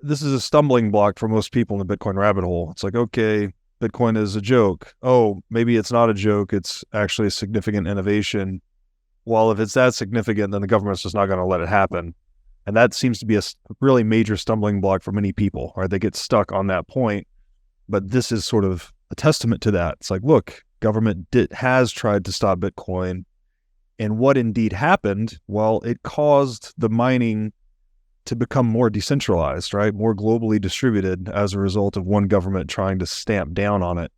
this is a stumbling block for most people in the Bitcoin rabbit hole. It's like, okay, Bitcoin is a joke. Oh, maybe it's not a joke. It's actually a significant innovation. Well, if it's that significant, then the government's just not going to let it happen. And that seems to be a really major stumbling block for many people, right? They get stuck on that point. But this is sort of a testament to that. It's like, look, government has tried to stop Bitcoin. And what indeed happened? Well, it caused the mining to become more decentralized, right? More globally distributed as a result of one government trying to stamp down on it.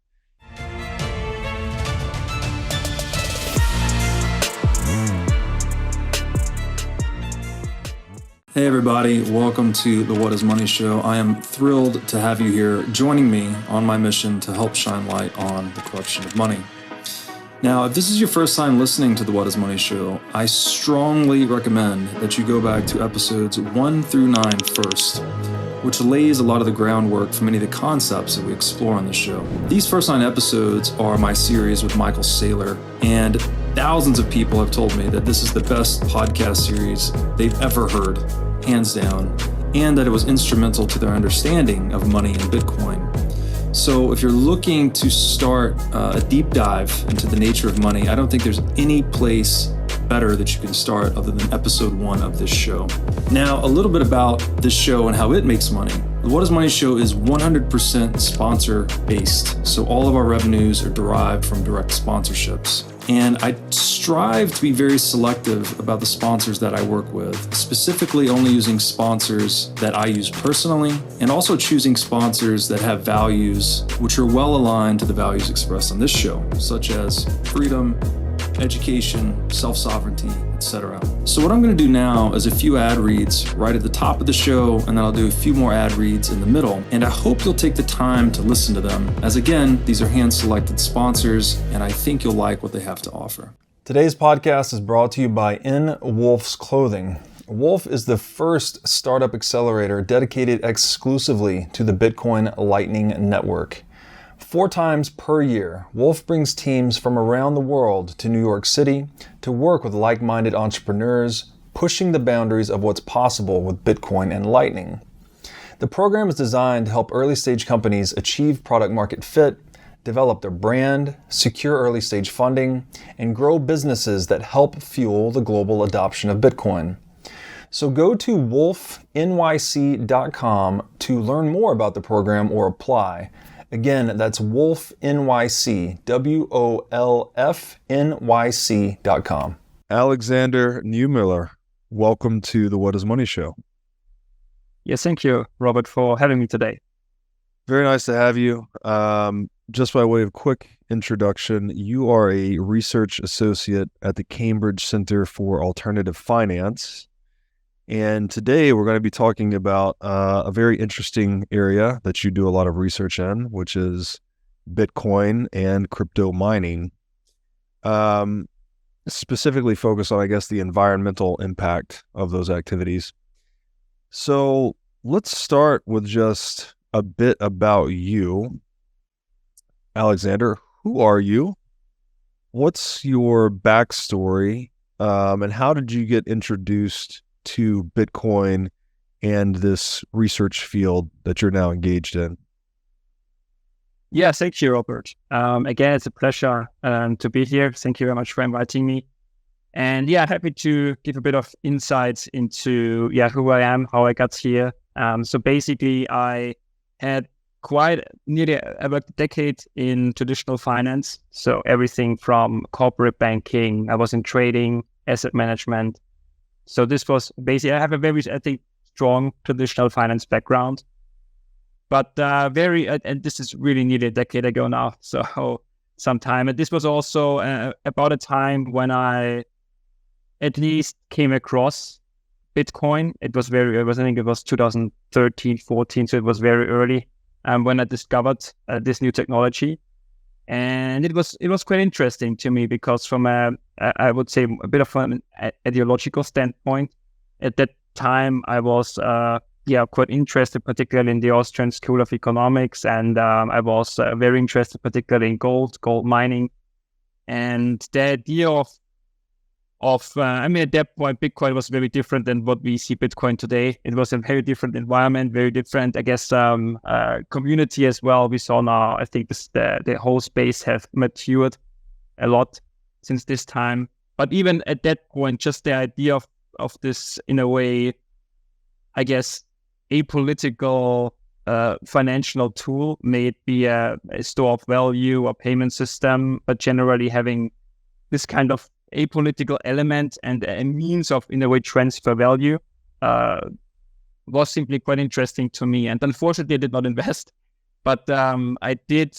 Hey everybody, welcome to the What is Money Show. I am thrilled to have you here joining me on my mission to help shine light on the corruption of money. Now, if this is your first time listening to the What is Money Show, I strongly recommend that you go back to episodes 1 through 9 first, which lays a lot of the groundwork for many of the concepts that we explore on the show. These first 9 episodes are my series with Michael Saylor, and thousands of people have told me that this is the best podcast series they've ever heard, hands down, and that it was instrumental to their understanding of money and Bitcoin. So if you're looking to start a deep dive into the nature of money, I don't think there's any place better that you can start other than episode 1 of this show. Now, a little bit about this show and how it makes money. The What is Money Show is 100% sponsor based. So all of our revenues are derived from direct sponsorships. And I strive to be very selective about the sponsors that I work with, specifically only using sponsors that I use personally, and also choosing sponsors that have values which are well aligned to the values expressed on this show, such as freedom, education, self-sovereignty, etc. So what I'm going to do now is a few ad reads right at the top of the show, and then I'll do a few more ad reads in the middle. And I hope you'll take the time to listen to them, as again, these are hand-selected sponsors, and I think you'll like what they have to offer. Today's podcast is brought to you by Wolf's Clothing. Wolf is the first startup accelerator dedicated exclusively to the Bitcoin Lightning Network. 4 times per year, Wolf brings teams from around the world to New York City to work with like-minded entrepreneurs, pushing the boundaries of what's possible with Bitcoin and Lightning. The program is designed to help early-stage companies achieve product-market fit, develop their brand, secure early-stage funding, and grow businesses that help fuel the global adoption of Bitcoin. So go to wolfnyc.com to learn more about the program or apply. Again, that's wolfnyc, WOLFNYC.com. Alexander Neumüller, welcome to the What is Money Show. Yes, thank you, Robert, for having me today. Very nice to have you. Just by way of quick introduction, you are a research associate at the Cambridge Center for Alternative Finance. And today we're going to be talking about a very interesting area that you do a lot of research in, which is Bitcoin and crypto mining. Specifically focused on, I guess, the environmental impact of those activities. So let's start with just a bit about you. Alexander, who are you? What's your backstory? And how did you get introduced to Bitcoin and this research field that you're now engaged in? Yeah, thank you, Robert. Again, it's a pleasure to be here. Thank you very much for inviting me. And yeah, happy to give a bit of insights into who I am, how I got here. So basically, I had I worked a decade in traditional finance. So everything from corporate banking, I was in trading, asset management. So this was basically, I have a very, I think, strong traditional finance background, but and this is really nearly a decade ago now. So some time, and this was also about a time when I at least came across Bitcoin. I think it was 2013, 14. So it was very early when I discovered this new technology. And it was quite interesting to me because from I would say a bit of an ideological standpoint, at that time I was quite interested, particularly in the Austrian School of Economics, and I was very interested, particularly in gold mining, and the idea of, at that point, Bitcoin was very different than what we see Bitcoin today. It was a very different environment, very different, I guess, community as well. We saw now, I think the whole space have matured a lot since this time. But even at that point, just the idea of this, in a way, I guess, apolitical financial tool, may it be a store of value or payment system, but generally having this kind of apolitical element and a means of, in a way, transfer value was simply quite interesting to me. And unfortunately, I did not invest, but I did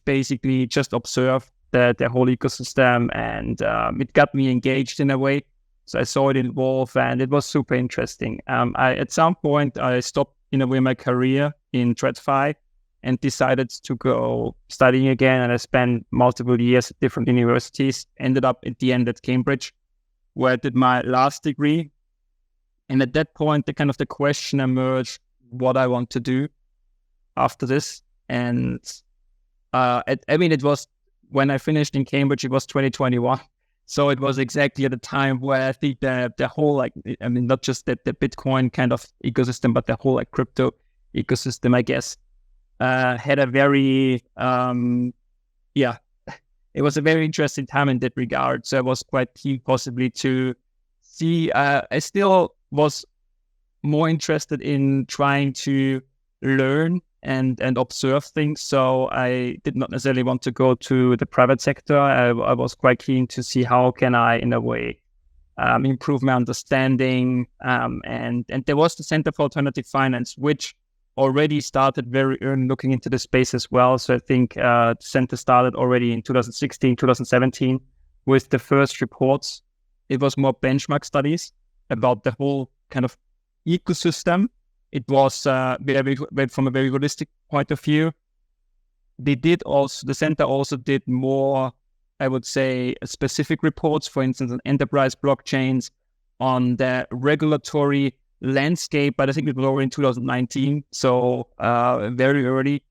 basically just observe the whole ecosystem, and it got me engaged in a way. So I saw it evolve, and it was super interesting. At some point, I stopped, in a way, my career in TradFi and decided to go studying again. And I spent multiple years at different universities, ended up at the end at Cambridge, where I did my last degree. And at that point, the question emerged what I want to do after this. And it was, when I finished in Cambridge, it was 2021. So it was exactly at the time where I think the whole, not just the Bitcoin kind of ecosystem, but the whole crypto ecosystem, I guess, had a very, it was a very interesting time in that regard. So I was quite keen possibly to see, I still was more interested in trying to learn and observe things. So I did not necessarily want to go to the private sector. I was quite keen to see how can I, in a way, improve my understanding. And there was the Center for Alternative Finance, which already started very early looking into the space as well. So I think the center started already in 2016, 2017 with the first reports. It was more benchmark studies about the whole kind of ecosystem. It was from a very holistic point of view. The center also did more, I would say, specific reports, for instance, on enterprise blockchains, on the regulatory landscape, but I think it was already in 2019, so very early.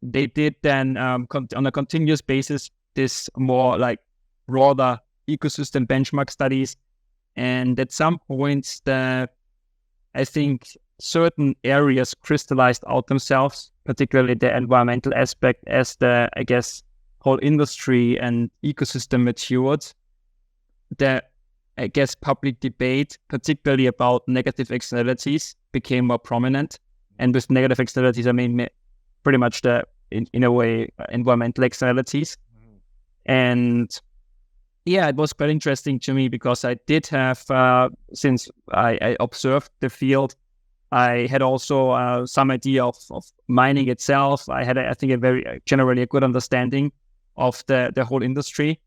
They did then, on a continuous basis, this more broader ecosystem benchmark studies. And at some points, I think certain areas crystallized out themselves, particularly the environmental aspect, as the, I guess, whole industry and ecosystem matured. The, I guess, public debate, particularly about negative externalities, became more prominent. And with negative externalities, I mean pretty much in a way, environmental externalities. And yeah, it was quite interesting to me because I did have, since I observed the field, I had also some idea of mining itself. I had, I think, generally a good understanding of the whole industry.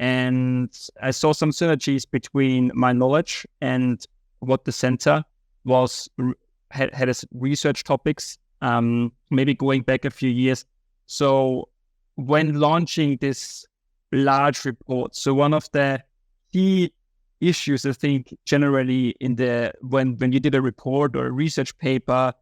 And I saw some synergies between my knowledge and what the center had as research topics, maybe going back a few years. So when launching this large report, so one of the key issues, I think, generally when you did a report or a research paper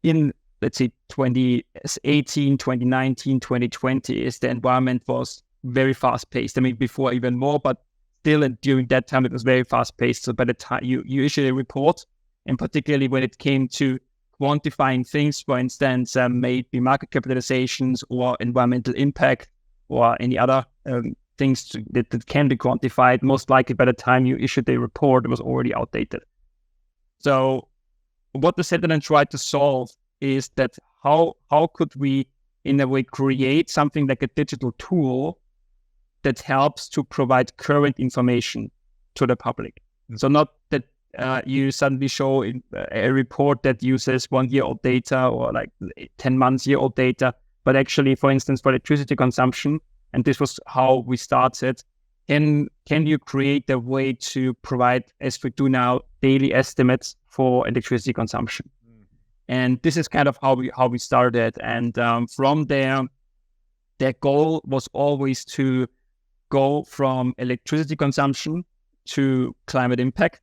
in, let's say, 2018, 2019, 2020, is the environment was very fast-paced. I mean, before even more, but still, and during that time, it was very fast-paced. So by the time you issued a report, and particularly when it came to quantifying things, for instance, may it be market capitalizations or environmental impact or any other things that can be quantified, most likely by the time you issued the report, it was already outdated. So what the center then tried to solve is that how could we, in a way, create something like a digital tool that helps to provide current information to the public. So not that you suddenly show a report that uses 1-year-old data or 10 months-year-old data, but actually, for instance, for electricity consumption, and this was how we started, can you create a way to provide, as we do now, daily estimates for electricity consumption? And this is kind of how we started. And from there, their goal was always to go from electricity consumption to climate impact.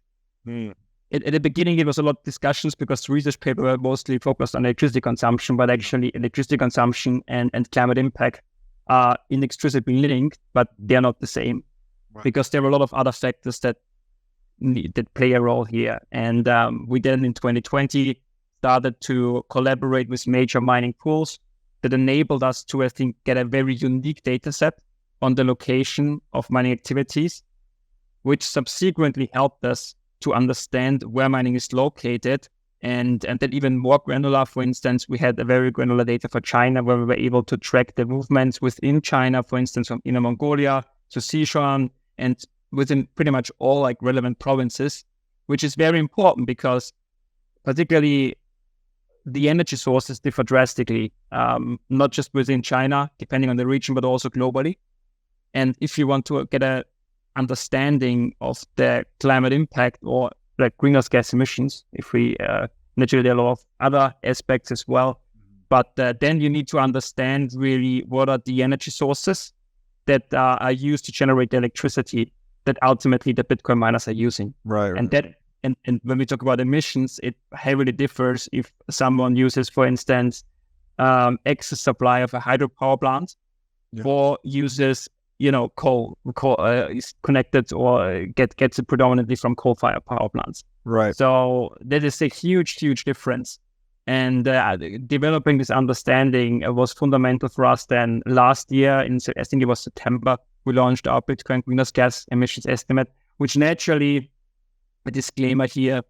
At the beginning, it was a lot of discussions because the research paper were mostly focused on electricity consumption, but actually electricity consumption and climate impact are inextricably linked, but they're not the same. because there are a lot of other factors that play a role here. And we then in 2020 started to collaborate with major mining pools that enabled us to, I think, get a very unique data set on the location of mining activities, which subsequently helped us to understand where mining is located. And then even more granular, for instance, we had a very granular data for China where we were able to track the movements within China, for instance, from Inner Mongolia to Sichuan and within pretty much all like relevant provinces, which is very important because particularly the energy sources differ drastically, not just within China, depending on the region, but also globally. And if you want to get a understanding of the climate impact or like greenhouse gas emissions, if we naturally there are a lot of other aspects as well, but then you need to understand really what are the energy sources that are used to generate the electricity that ultimately the Bitcoin miners are using. Right. And that and when we talk about emissions, it heavily differs if someone uses, for instance, excess supply of a hydropower plant, or uses coal is connected or gets it predominantly from coal-fired power plants. Right. So that is a huge difference. And developing this understanding was fundamental for us. Then last year, I think it was September, we launched our Bitcoin greenhouse gas emissions estimate, which naturally, a disclaimer here.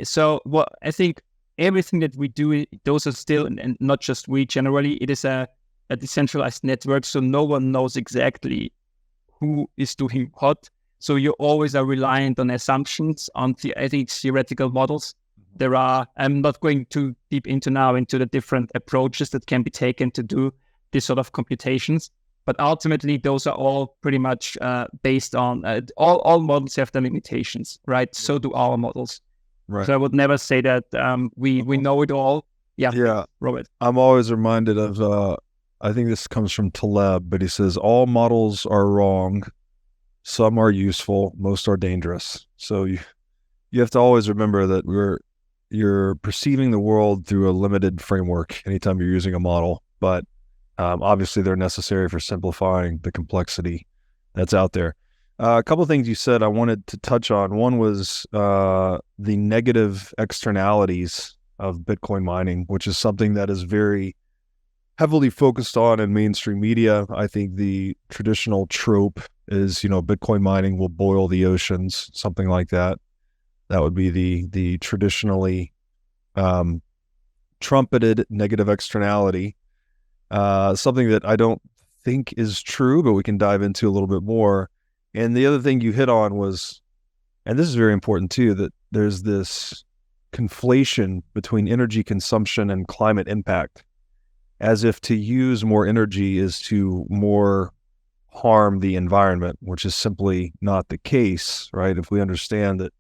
So what I think everything that we do, those are still, and not just we generally, it is a decentralized network, so no one knows exactly who is doing what. So you always are reliant on assumptions, on theoretical models. There are, I'm not going too deep into the different approaches that can be taken to do this sort of computations, but ultimately those are all pretty much based on, all models have their limitations, right? So do our models. Right. So I would never say that we know it all. Yeah. Robert. I'm always reminded of, I think this comes from Taleb, but he says, all models are wrong. Some are useful. Most are dangerous. So you have to always remember that you're perceiving the world through a limited framework anytime you're using a model, but obviously they're necessary for simplifying the complexity that's out there. A couple of things you said I wanted to touch on. One was the negative externalities of Bitcoin mining, which is something that is very heavily focused on in mainstream media. I think the traditional trope is, Bitcoin mining will boil the oceans, something like that. That would be the traditionally trumpeted negative externality. Something that I don't think is true, but we can dive into a little bit more. And the other thing you hit on was, and this is very important too, that there's this conflation between energy consumption and climate impact, as if to use more energy is to more harm the environment, which is simply not the case, right? If we understand that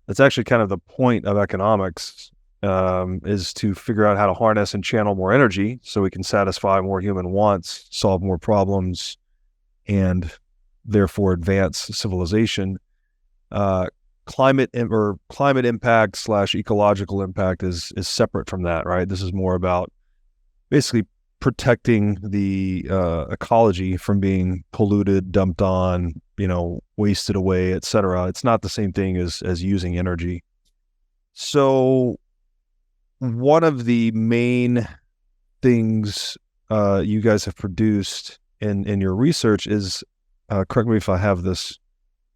that's actually kind of the point of economics, is to figure out how to harness and channel more energy so we can satisfy more human wants, solve more problems, and therefore advance civilization. Climate impact / ecological impact is separate from that, right? This is more about basically protecting the ecology from being polluted, dumped on, wasted away, etc. It's not the same thing as using energy. So one of the main things you guys have produced in your research is, correct me if I have this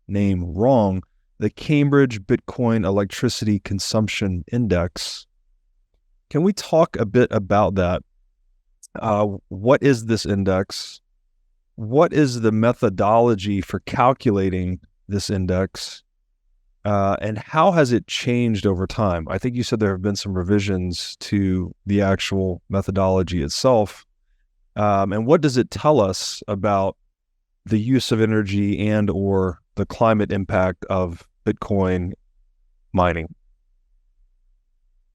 name wrong, the Cambridge Bitcoin Electricity Consumption Index. Can we talk a bit about that? What is this index? What is the methodology for calculating this index? And how has it changed over time? I think you said there have been some revisions to the actual methodology itself. And what does it tell us about the use of energy and or the climate impact of Bitcoin mining?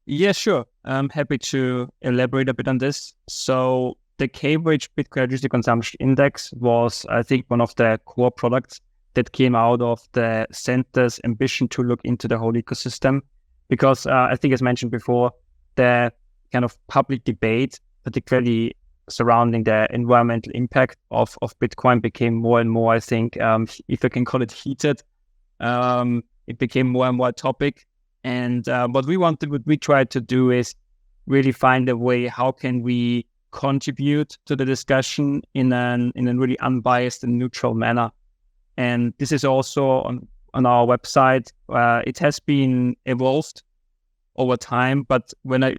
Yeah, sure. I'm happy to elaborate a bit on this. So the Cambridge Bitcoin Electricity Consumption Index was, I think, one of the core products that came out of the center's ambition to look into the whole ecosystem. Because I think, as mentioned before, the kind of public debate, particularly surrounding the environmental impact of Bitcoin became more and more, I think, if I can call it heated, it became more and more a topic. And what we tried to do is really find a way, how can we contribute to the discussion in a really unbiased and neutral manner. And this is also on our website. It has been evolved over time, but when I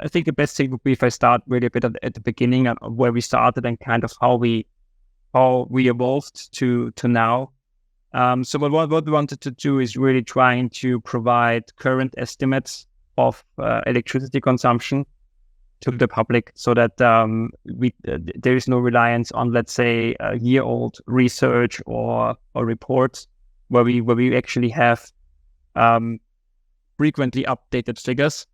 think the best thing would be if I start really a bit at the beginning of where we started and kind of how we evolved to now. So what we wanted to do is really trying to provide current estimates of electricity consumption to the public, so that there is no reliance on, let's say, a year-old research or reports, where we actually have frequently updated figures,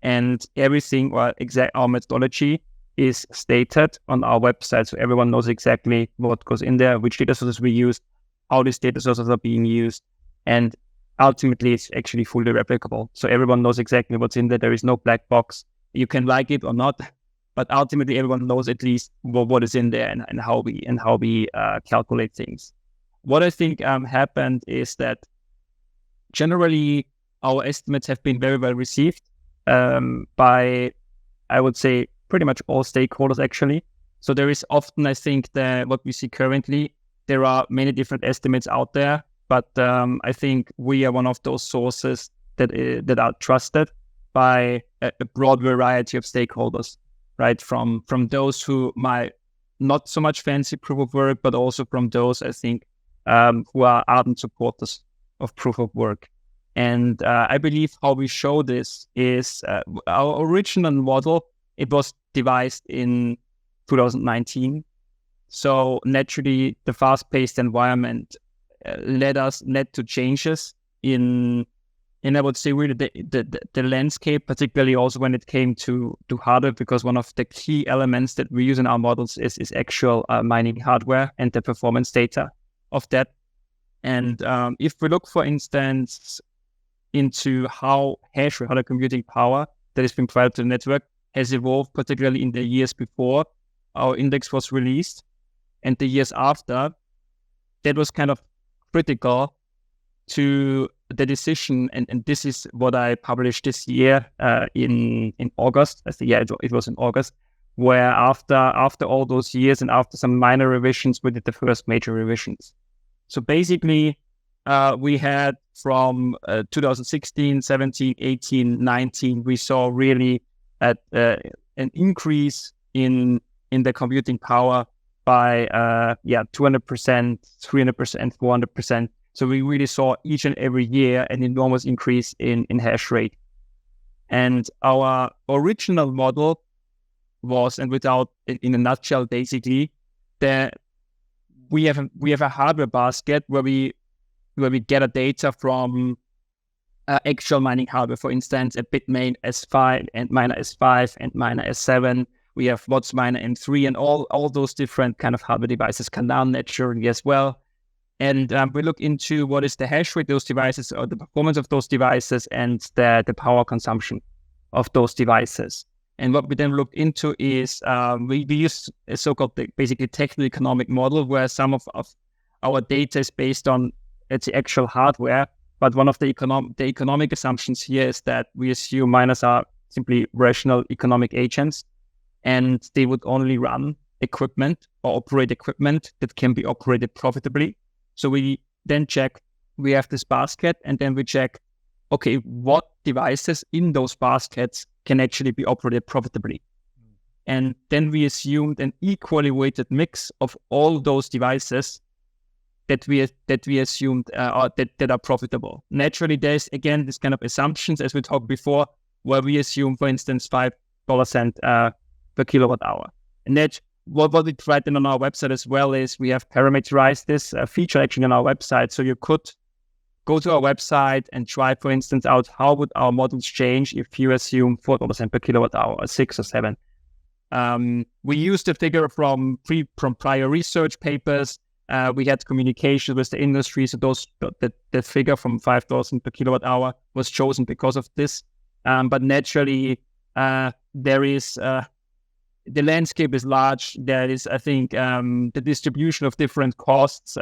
and everything or our methodology is stated on our website, so everyone knows exactly what goes in there, which data sources we use, how these data sources are being used, and ultimately it's actually fully replicable. So everyone knows exactly what's in there. There is no black box. You can like it or not, but ultimately everyone knows at least what is in there and how we calculate things. What I think happened is that generally our estimates have been very well received by, I would say, pretty much all stakeholders actually. So there is often, I think, what we see currently, there are many different estimates out there, but I think we are one of those sources that are trusted by a broad variety of stakeholders, right? From those who might not so much fancy proof of work, but also from those, I think, who are ardent supporters of proof of work. And I believe how we show this is our original model. It was devised in 2019. So naturally, the fast-paced environment led to changes in I would say really the landscape, particularly also when it came to hardware, because one of the key elements that we use in our models is actual mining hardware and the performance data of that. And if we look, for instance, into how Hashrate, how the computing power that has been provided to the network has evolved, particularly in the years before our index was released and the years after, that was kind of critical to the decision. And this is what I published this year in August. It was in August, where after all those years and after some minor revisions, we did the first major revisions. So basically, we had from 2016, 17, 18, 19, we saw really an increase in the computing power by 200%, 300%, 400%. So we really saw each and every year an enormous increase in hash rate. And our original model was, and without, in a nutshell, basically, that we have a hardware basket where we get a data from actual mining hardware, for instance, a Bitmain S5 and miner S5 and miner S7. We have Watts miner M3 and all those different kind of hardware devices can now naturally as well. And we look into what is the hash rate of those devices, or the performance of those devices, and the power consumption of those devices. And what we then looked into is we use a so-called basically techno-economic model, where some of our data is based on the actual hardware. But one of the economic assumptions here is that we assume miners are simply rational economic agents, and they would only run equipment or operate equipment that can be operated profitably. So we then check, we have this basket, and then we check, okay, what devices in those baskets can actually be operated profitably. And then we assumed an equally weighted mix of all those devices that we assumed that are profitable. Naturally, there's again this kind of assumptions, as we talked before, where we assume, for instance, $0.05 per kilowatt hour. And that what we tried then on our website as well is we have parameterized this feature actually on our website. So you could go to our website and try, for instance, out how would our models change if you assume $0.04 per kilowatt hour, or 6 or 7. We used the figure from prior research papers. We had communication with the industry, so the figure from $5 per kilowatt hour was chosen because of this. But naturally, there is the landscape is large. There is, I think, the distribution of different costs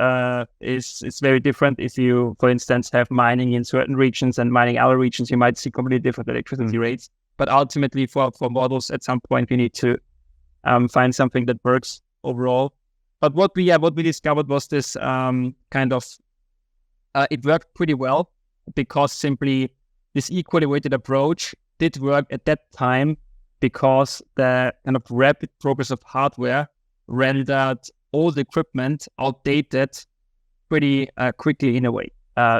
is very different. If you, for instance, have mining in certain regions and mining other regions, you might see completely different electricity rates. But ultimately, for models, at some point, we need to find something that works overall. But what we discovered was this kind of it worked pretty well, because simply this equally weighted approach did work at that time, because the kind of rapid progress of hardware rendered old equipment outdated pretty quickly in a way.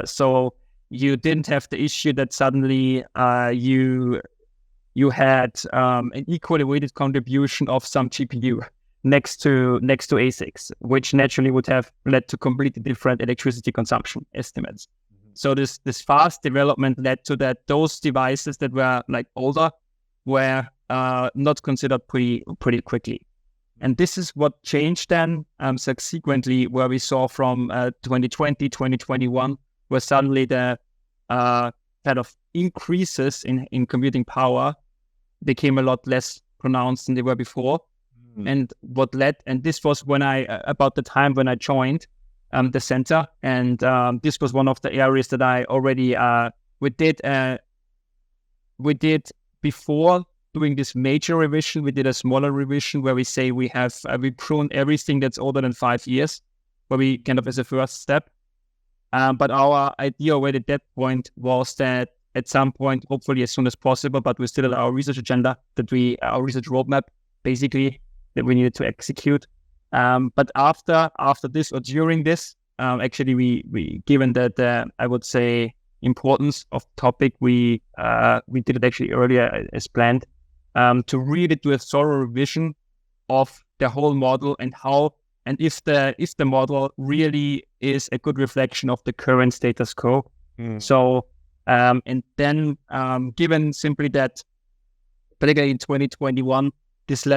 So you didn't have the issue that suddenly you had an equally weighted contribution of some GPU next to ASICs, which naturally would have led to completely different electricity consumption estimates. So this fast development led to that those devices that were like older were not considered pretty quickly. And this is what changed then subsequently, where we saw from 2020, 2021, where suddenly the kind of increases in computing power became a lot less pronounced than they were before. And this was when about the time when I joined the center, and this was one of the areas that I already we did before doing this major revision. We did a smaller revision where we say we prune everything that's older than 5 years, where we kind of as a first step. But our idea already at that point was that at some point, hopefully as soon as possible, but we still had our research agenda, our research roadmap, basically, that we needed to execute. But after this or during this, actually we given that I would say importance of the topic, we did it actually earlier as planned, to really do a thorough revision of the whole model and if the model really is a good reflection of the current status quo. So and then given simply that, particularly in 2021, this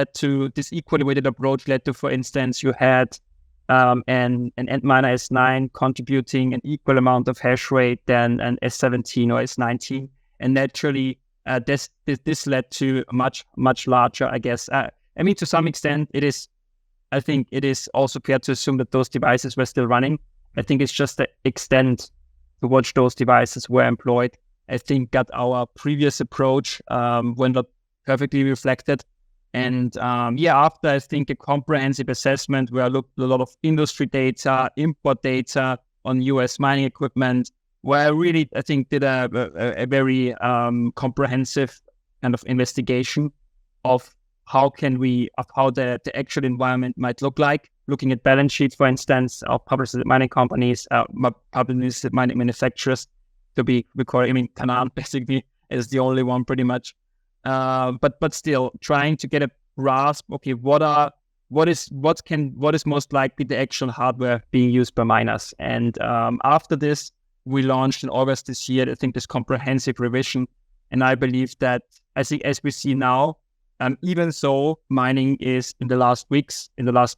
equally weighted approach led to, for instance, you had an Antminer S9 contributing an equal amount of hash rate than an S17 or S19, and naturally this led to a much larger, I guess. I mean, to some extent, I think it is also fair to assume that those devices were still running. I think it's just the extent to which those devices were employed, I think, got our previous approach when not perfectly reflected. And after, I think, a comprehensive assessment where I looked at a lot of industry data, import data on US mining equipment, where I really, I think, did a very comprehensive kind of investigation of how the actual environment might look like, looking at balance sheets, for instance, of public listed mining companies, public listed mining manufacturers, to be recorded. I mean, Canaan basically is the only one pretty much. But still trying to get a grasp. Okay, what is most likely the actual hardware being used by miners? And after this, we launched in August this year, I think, this comprehensive revision. And I believe that, as we see now, even though mining is in the last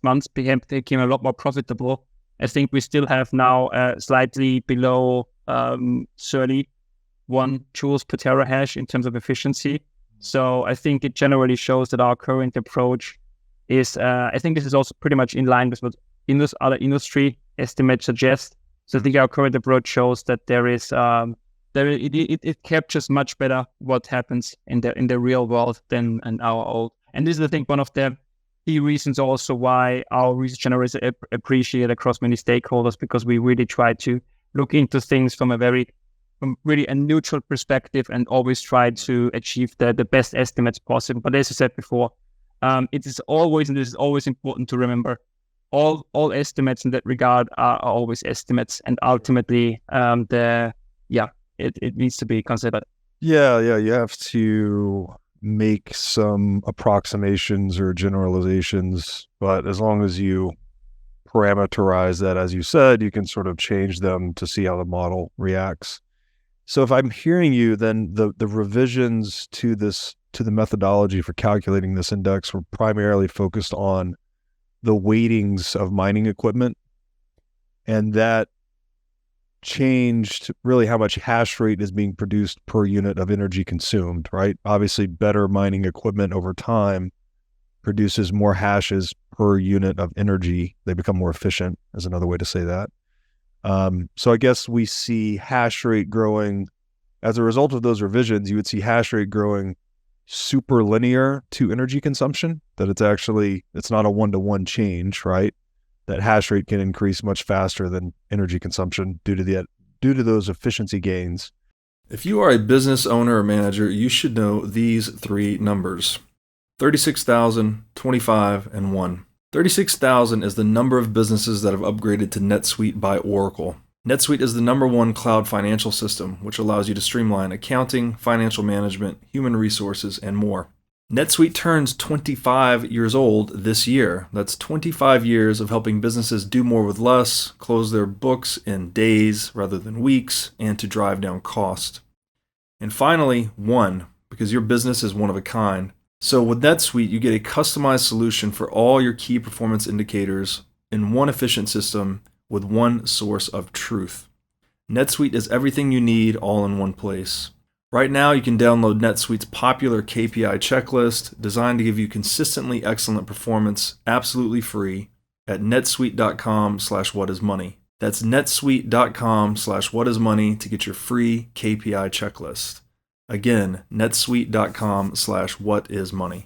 months became a lot more profitable, I think we still have now slightly below 31 joules per terahash in terms of efficiency. So I think it generally shows that our current approach is, I think this is also pretty much in line with what other industry estimates suggest. So I think our current approach shows that it captures much better what happens in the real world than in our old. And this is, I think, one of the key reasons also why our research channel is appreciated across many stakeholders, because we really try to look into things from really a neutral perspective and always try to achieve the best estimates possible. But as I said before, it is always important to remember, all estimates in that regard are always estimates, and ultimately it needs to be considered. Yeah, you have to make some approximations or generalizations, but as long as you parameterize that, as you said, you can sort of change them to see how the model reacts. So if I'm hearing you, then the revisions to the methodology for calculating this index were primarily focused on the weightings of mining equipment, and that changed really how much hash rate is being produced per unit of energy consumed, right? Obviously, better mining equipment over time produces more hashes per unit of energy. They become more efficient, is another way to say that. So I guess we see hash rate growing as a result of those revisions. You would see hash rate growing super linear to energy consumption, that it's not a one-to-one change, right? That hash rate can increase much faster than energy consumption due to those efficiency gains. If you are a business owner or manager, you should know these three numbers: 36,000, 25, and 1. 36,000 is the number of businesses that have upgraded to NetSuite by Oracle. NetSuite is the #1 cloud financial system, which allows you to streamline accounting, financial management, human resources, and more. NetSuite turns 25 years old this year. That's 25 years of helping businesses do more with less, close their books in days rather than weeks, and to drive down cost. And finally, 1, because your business is one of a kind. So with NetSuite, you get a customized solution for all your key performance indicators in one efficient system with one source of truth. NetSuite is everything you need all in one place. Right now, you can download NetSuite's popular KPI checklist designed to give you consistently excellent performance absolutely free at netsuite.com/whatismoney. That's netsuite.com/whatismoney to get your free KPI checklist. Again, netsuite.com/whatismoney.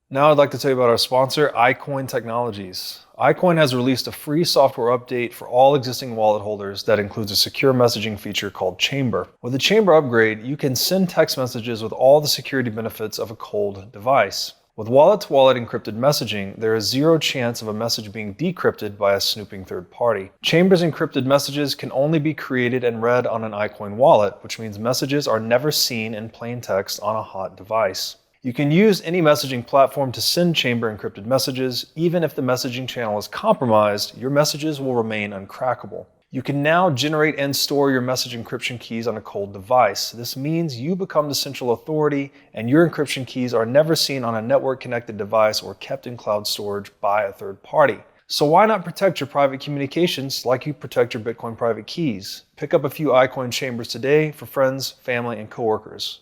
Now I'd like to tell you about our sponsor, iCoin Technologies. iCoin has released a free software update for all existing wallet holders that includes a secure messaging feature called Chamber. With the Chamber upgrade, you can send text messages with all the security benefits of a cold device. With wallet-to-wallet encrypted messaging, there is zero chance of a message being decrypted by a snooping third party. Chamber's encrypted messages can only be created and read on an iCoin wallet, which means messages are never seen in plain text on a hot device. You can use any messaging platform to send Chamber encrypted messages. Even if the messaging channel is compromised, your messages will remain uncrackable. You can now generate and store your message encryption keys on a cold device. This means you become the central authority and your encryption keys are never seen on a network-connected device or kept in cloud storage by a third party. So why not protect your private communications like you protect your Bitcoin private keys? Pick up a few iCoin Chambers today for friends, family, and coworkers.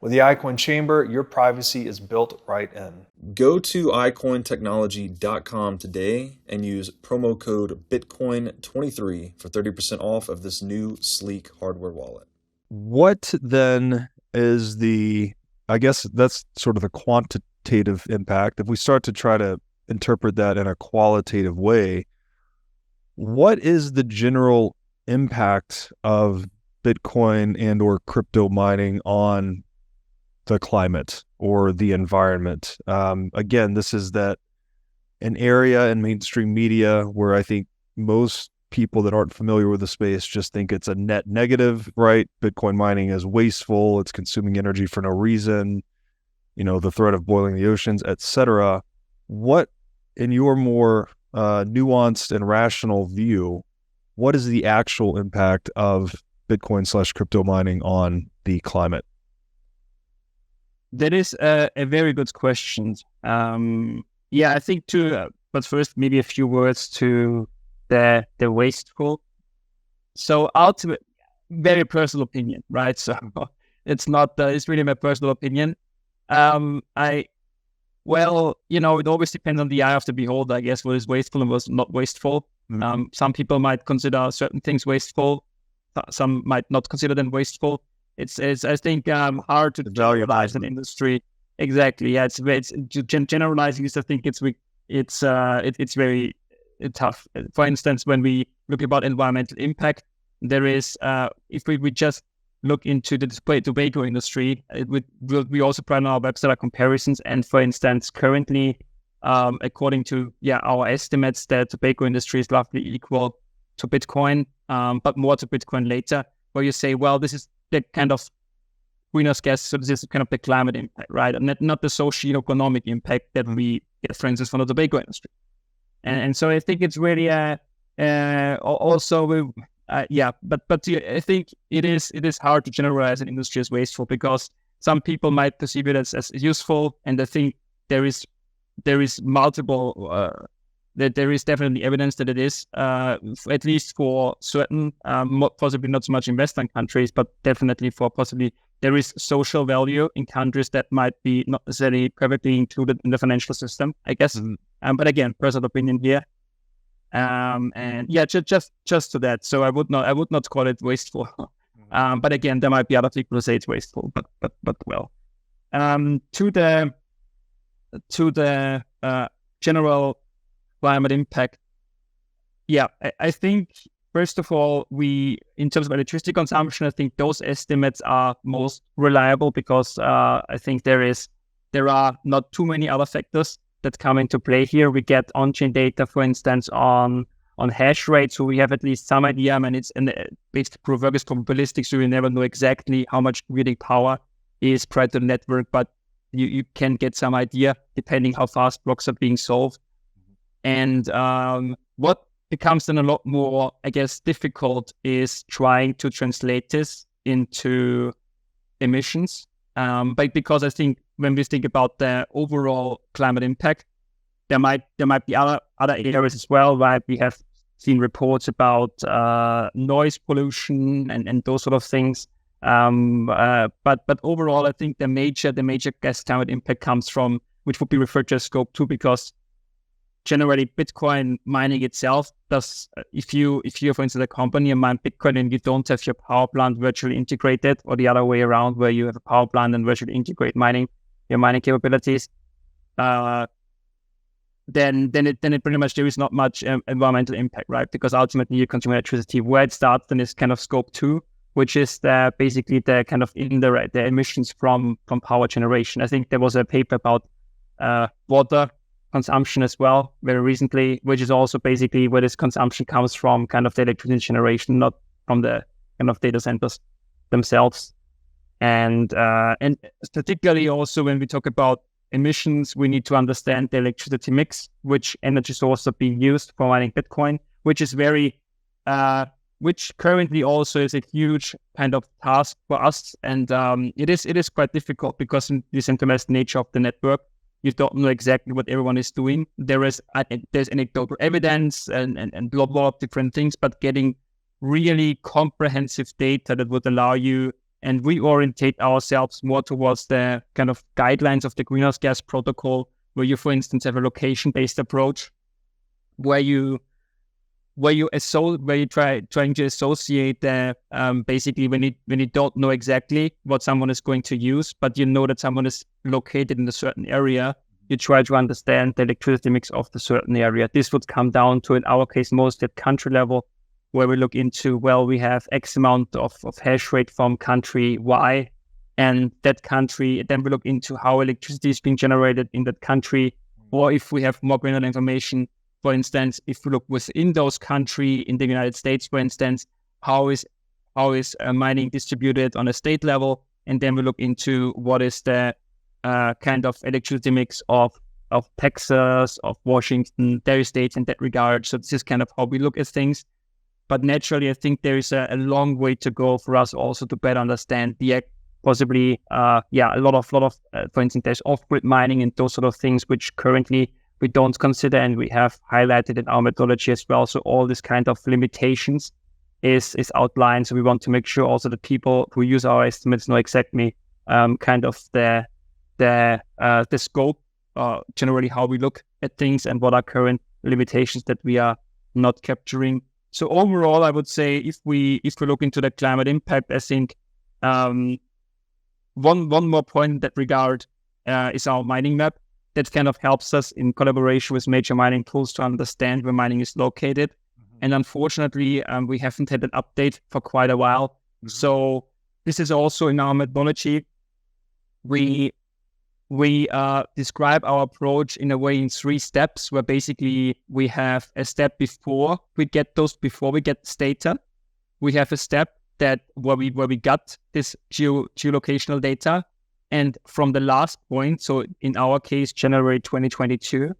With the iCoin Chamber, your privacy is built right in. Go to iCoinTechnology.com today and use promo code Bitcoin23 for 30% off of this new sleek hardware wallet. What then is I guess that's sort of the quantitative impact. If we start to try to interpret that in a qualitative way, what is the general impact of Bitcoin and or crypto mining on the climate or the environment? Again, this is an area in mainstream media where I think most people that aren't familiar with the space just think it's a net negative, right? Bitcoin mining is wasteful. It's consuming energy for no reason. The threat of boiling the oceans, etc. What, in your more nuanced and rational view, what is the actual impact of Bitcoin/crypto mining on the climate? That is a very good question. I think but first maybe a few words to the wasteful. So ultimate, very personal opinion, right? So it's really my personal opinion. It always depends on the eye of the beholder, I guess, what is wasteful and what's not wasteful. Mm-hmm. Some people might consider certain things wasteful. Some might not consider them wasteful. It's I think hard to generalize an industry. Exactly. Yeah. It's generalizing. I think it's very tough. For instance, when we look about environmental impact, there is if we just look into the tobacco industry, we also put on our website comparisons. And for instance, currently, according to our estimates, the tobacco industry is roughly equal to Bitcoin, but more to Bitcoin later. Where you say, well, this is the kind of greenhouse gas, so this is kind of the climate impact, right? And not the socio-economic impact that we get, for instance, from the tobacco industry. And so I think it's really but I think it is hard to generalize an industry as wasteful because some people might perceive it as useful, and I think there is multiple. That there is definitely evidence that it is, at least for certain, possibly not so much in Western countries, but definitely for possibly there is social value in countries that might be not necessarily perfectly included in the financial system, I guess. But again, personal opinion here. And yeah, just to that. So I would not call it wasteful. But again, there might be other people who say it's wasteful. But well, to the general climate impact. Yeah, I think first of all, in terms of electricity consumption, I think those estimates are most reliable because I think there are not too many other factors that come into play here. We get on-chain data, for instance, on hash rate, so we have at least some idea. I mean, it's based proof of work is probabilistic, so you never know exactly how much computing power is spread to the network, but you can get some idea depending how fast blocks are being solved. And what becomes then a lot more, I guess, difficult is trying to translate this into emissions. But because I think when we think about the overall climate impact, there might be other areas as well, right? We have seen reports about noise pollution and those sort of things. But overall, I think the major gas climate impact comes from, which would be referred to as Scope 2, because generally Bitcoin mining itself does, if you're, for instance, a company and mine Bitcoin and you don't have your power plant virtually integrated, or the other way around where you have a power plant and virtually integrate your mining capabilities, then it pretty much, there is not much environmental impact, right? Because ultimately you consume electricity. Where it starts then is kind of Scope 2, which is basically the kind of indirect, the emissions from power generation. I think there was a paper about water consumption as well very recently, which is also basically where this consumption comes from, kind of the electricity generation, not from the kind of data centers themselves. And particularly also when we talk about emissions, we need to understand the electricity mix, which energy sources are being used for mining Bitcoin, which is which currently also is a huge kind of task for us. And it is quite difficult because in the decentralized nature of the network, you don't know exactly what everyone is doing. There's anecdotal evidence and blah, blah of different things, but getting really comprehensive data that would allow you and reorientate ourselves more towards the kind of guidelines of the greenhouse gas protocol, where you, for instance, have a location-based approach, where you trying to associate the basically when you don't know exactly what someone is going to use, but you know that someone is located in a certain area, you try to understand the electricity mix of the certain area. This would come down to, in our case, mostly at country level, where we look into, well, we have X amount of hash rate from country Y, and that country, then we look into how electricity is being generated in that country, or if we have more granular information, for instance, if we look within those country, in the United States, for instance, how is mining distributed on a state level, and then we look into what is the kind of electricity mix of Texas, of Washington, their states in that regard. So this is kind of how we look at things. But naturally, I think there is a long way to go for us also to better understand possibly, a lot of, for instance, there's off-grid mining and those sort of things, which currently we don't consider, and we have highlighted in our methodology as well. So all this kind of limitations is outlined. So we want to make sure also that people who use our estimates know exactly kind of the scope, generally how we look at things and what are current limitations that we are not capturing. So overall, I would say if we look into the climate impact, I think one more point in that regard is our mining map. That kind of helps us in collaboration with major mining tools to understand where mining is located. Mm-hmm. And unfortunately, we haven't had an update for quite a while. Mm-hmm. So this is also in our methodology. We describe our approach in a way in 3 steps, where basically we have a step before we get this data. We have a step where we got this geolocational data. And from the last point, so in our case, January 2022,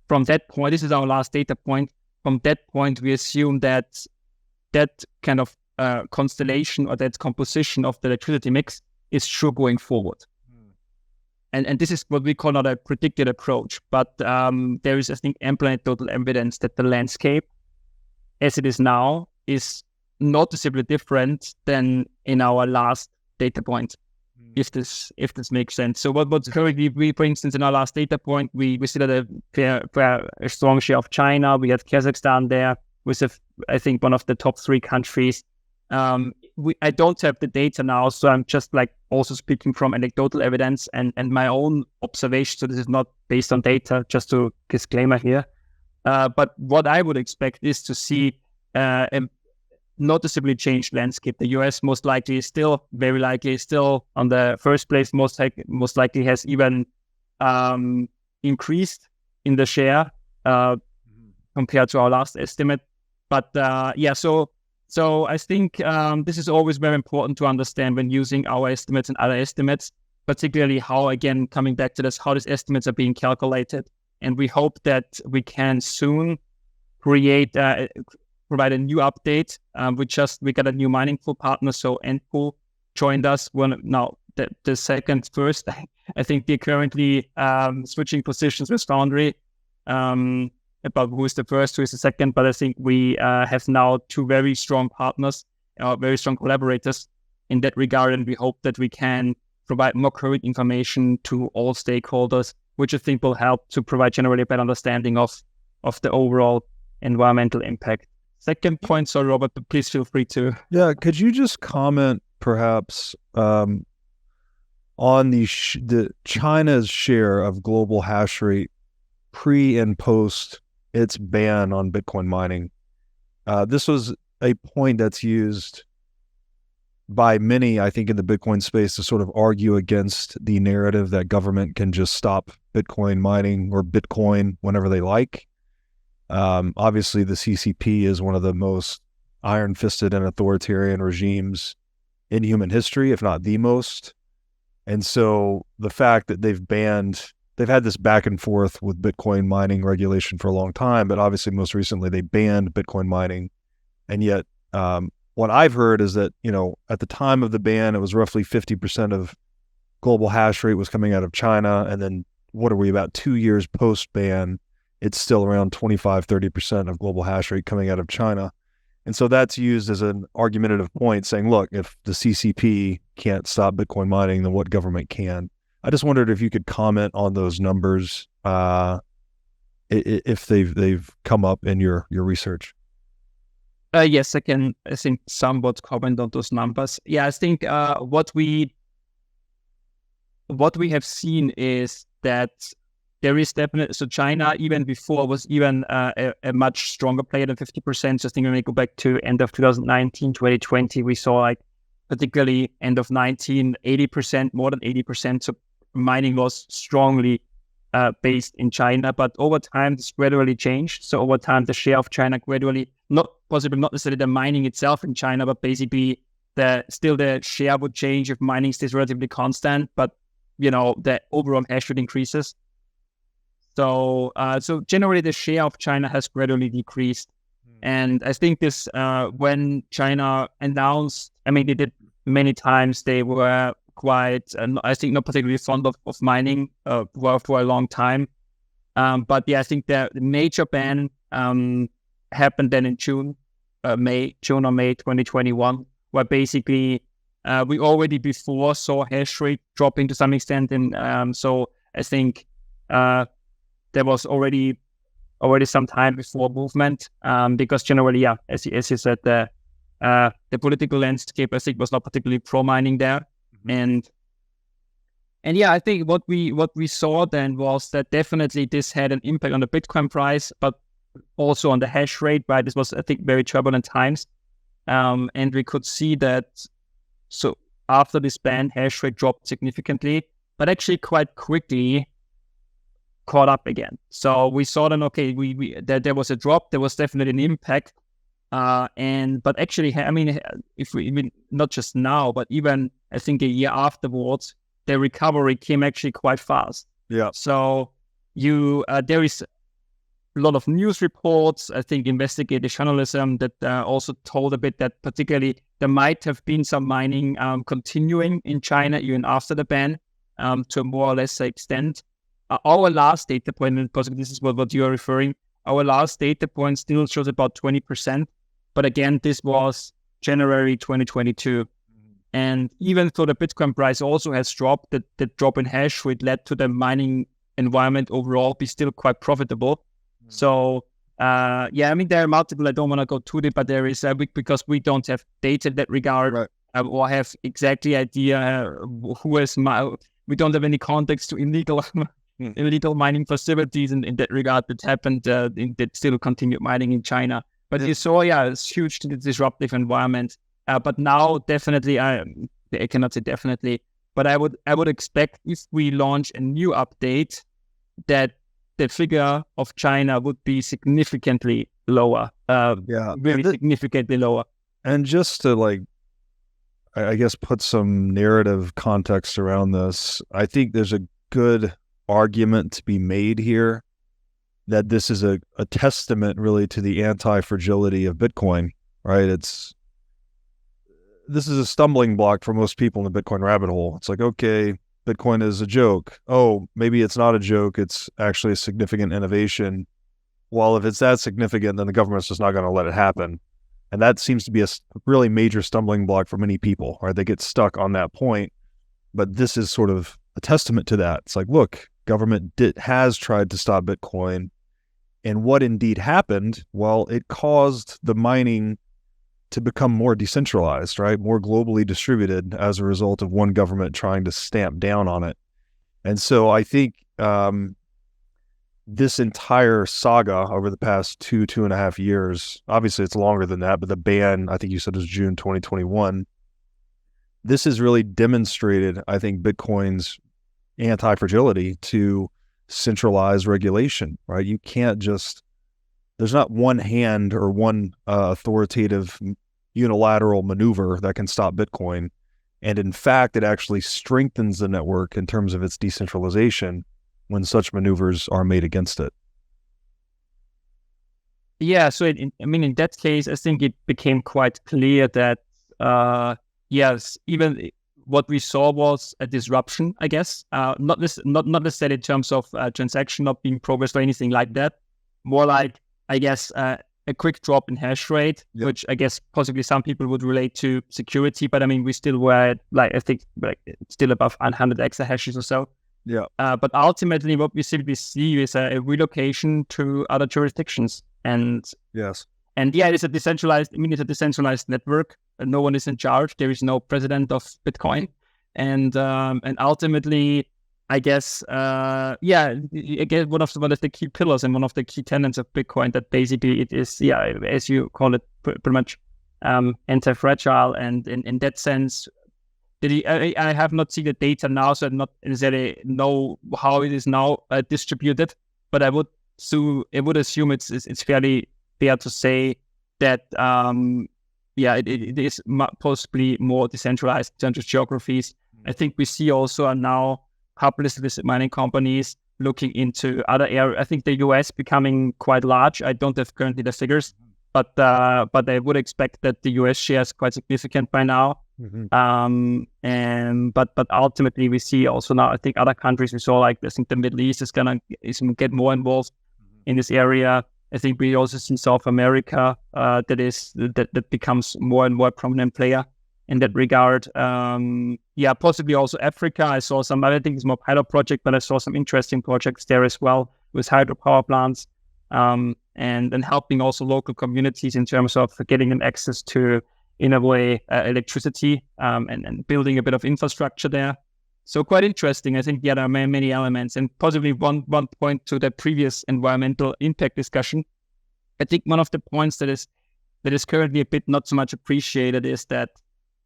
from that point, this is our last data point. From that point, we assume that kind of constellation or that composition of the electricity mix is true going forward. And this is what we call not a predicted approach, but there is, I think, ample anecdotal evidence that the landscape, as it is now, is noticeably different than in our last data point, if this makes sense. So what's currently, we, for instance, in our last data point, we still had a strong share of China. We had Kazakhstan there, with I think one of the top 3 countries. I don't have the data now, so I'm just like also speaking from anecdotal evidence and my own observation. So this is not based on data, just to disclaimer here. But what I would expect is to see a noticeably changed landscape. The US most likely is still, very likely, still on the first place, most likely has even increased in the share compared to our last estimate. But so I think this is always very important to understand when using our estimates and other estimates, particularly how, again, coming back to this, how these estimates are being calculated. And we hope that we can soon provide a new update. We got a new mining pool partner, so Endpool joined us. The second first, I think they're currently switching positions with Foundry about who is the first, who is the second. But I think we have now 2 very strong partners, very strong collaborators in that regard, and we hope that we can provide more current information to all stakeholders, which I think will help to provide generally a better understanding of the overall environmental impact. Second point, sorry, Robert, but please feel free to. Yeah, could you just comment perhaps on the China's share of global hash rate pre and post its ban on Bitcoin mining? This was a point that's used by many, I think, in the Bitcoin space to sort of argue against the narrative that government can just stop Bitcoin mining or Bitcoin whenever they like. Obviously, the CCP is one of the most iron-fisted and authoritarian regimes in human history, if not the most. And so the fact that they've had this back and forth with Bitcoin mining regulation for a long time, but obviously most recently they banned Bitcoin mining. And yet what I've heard is that, at the time of the ban, it was roughly 50% of global hash rate was coming out of China. And then what are we, about 2 years post-ban, it's still around 25-30% of global hash rate coming out of China. And so that's used as an argumentative point saying, look, if the CCP can't stop Bitcoin mining, then what government can? I just wondered if you could comment on those numbers, if they've come up in your research. Yes, I think somewhat comment on those numbers. Yeah, I think what we have seen is that there is definitely, so China even before was even a much stronger player than 50%. So I think when we go back to end of 2019, 2020, we saw like particularly end of 19, 80%, more than 80%. So mining was strongly based in China, but over time this gradually changed. So over time the share of China gradually, not necessarily the mining itself in China, but basically the share would change if mining stays relatively constant, but the overall hash rate increases. So generally the share of China has gradually decreased. And I think this, when China announced, they did many times, they were quite, I think not particularly fond of mining for a long time. But yeah, I think the major ban happened then in June or May 2021, where basically we already before saw hash rate dropping to some extent. And so I think there was already some time before movement, because generally, yeah, as you said, the political landscape, I think, was not particularly pro-mining there. And yeah, I think what we saw then was that definitely this had an impact on the Bitcoin price, but also on the hash rate, right? This was, I think, very turbulent times. And we could see that, so after this ban, hash rate dropped significantly, but actually quite quickly caught up again. So we saw then, okay, there was a drop, there was definitely an impact. But actually, if we not just now, but even I think a year afterwards, the recovery came actually quite fast. Yeah. So there is a lot of news reports, I think investigative journalism that also told a bit that particularly there might have been some mining continuing in China even after the ban to a more or less extent. Our last data point, and possibly this is what you are referring, our last data point still shows about 20%. But again, this was January 2022. And even though the Bitcoin price also has dropped, the drop in hash rate led to the mining environment overall be still quite profitable. So there are multiple. I don't want to go too deep, but there is because we don't have data in that regard, Right. or have exactly idea who is we don't have any context to illegal mining facilities in that regard that happened that still continued mining in China. But you saw, it's huge disruptive environment. But now definitely, I cannot say definitely, but I would expect if we launch a new update that the figure of China would be significantly lower. Very significantly lower. And just to I guess put some narrative context around this, I think there's a good argument to be made here that this is a testament really to the anti-fragility of Bitcoin, right? This is a stumbling block for most people in the Bitcoin rabbit hole. It's like, okay, Bitcoin is a joke. Oh, maybe it's not a joke. It's actually a significant innovation. Well, if it's that significant, then the government's just not going to let it happen. And that seems to be a really major stumbling block for many people, right? They get stuck on that point. But this is sort of a testament to that. It's like, look, government has tried to stop Bitcoin. And what indeed happened? Well, it caused the mining to become more decentralized, right? More globally distributed as a result of one government trying to stamp down on it. And so I think this entire saga over the past 2.5 years, obviously it's longer than that, but the ban, I think you said, was June 2021. This has really demonstrated, I think, Bitcoin's anti-fragility to centralized regulation, right? You can't there's not one hand or one authoritative unilateral maneuver that can stop Bitcoin. And in fact, it actually strengthens the network in terms of its decentralization when such maneuvers are made against it. Yeah, so in that case, I think it became quite clear that, yes, even what we saw was a disruption, I guess, not necessarily in terms of transaction not being progressed or anything like that, more like, I guess, a quick drop in hash rate, which I guess possibly some people would relate to security, but we still were at, I think, still above 100 exahashes or so. Yeah. But ultimately, what we simply see is a relocation to other jurisdictions, and yes, and it's a decentralized. It's a decentralized network. No one is in charge. There is no president of Bitcoin, and ultimately, I guess, again, one of the key pillars and one of the key tenets of Bitcoin that basically it is, as you call it, pretty much anti-fragile, and in that sense. I have not seen the data now, so I not necessarily know how it is now distributed. But I would assume it's fairly fair to say that it is possibly more decentralized in terms of geographies. I think we see also now publicly listed mining companies looking into other areas. I think the US becoming quite large. I don't have currently the figures, but I would expect that the US share is quite significant by now. Mm-hmm. But ultimately we see also now, I think other countries we saw, like I think the Middle East is gonna get more involved in this area. I think we also see South America that becomes more and more prominent player in that regard. Possibly also Africa. I saw some, I think it's more pilot project, but I saw some interesting projects there as well with hydropower plants, and helping also local communities in terms of getting them access to, in a way, electricity, and building a bit of infrastructure there. So quite interesting. I think there are many elements, and possibly one point to the previous environmental impact discussion. I think one of the points that is currently a bit not so much appreciated is that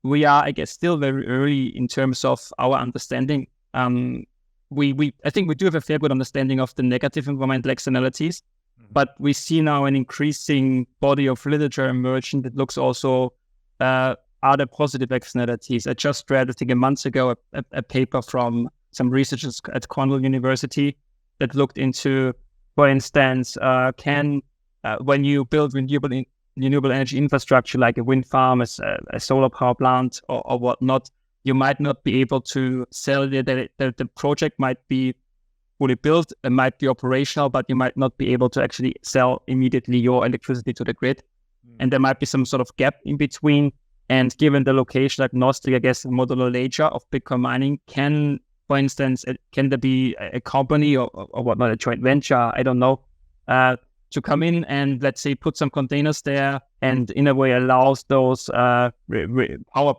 we are, I guess, still very early in terms of our understanding. I think we do have a fair good understanding of the negative environmental externalities, but we see now an increasing body of literature emerging that looks also other positive externalities. I just read, I think a month ago, a paper from some researchers at Cornell University that looked into, for instance, when you build renewable energy infrastructure like a wind farm, a solar power plant or whatnot, you might not be able to sell the project might be fully built and might be operational, but you might not be able to actually sell immediately your electricity to the grid. And there might be some sort of gap in between. And given the location agnostic, I guess, modular nature of Bitcoin mining, can, for instance, can there be a company or whatnot, a joint venture, I don't know, to come in and, let's say, put some containers there and in a way allows those power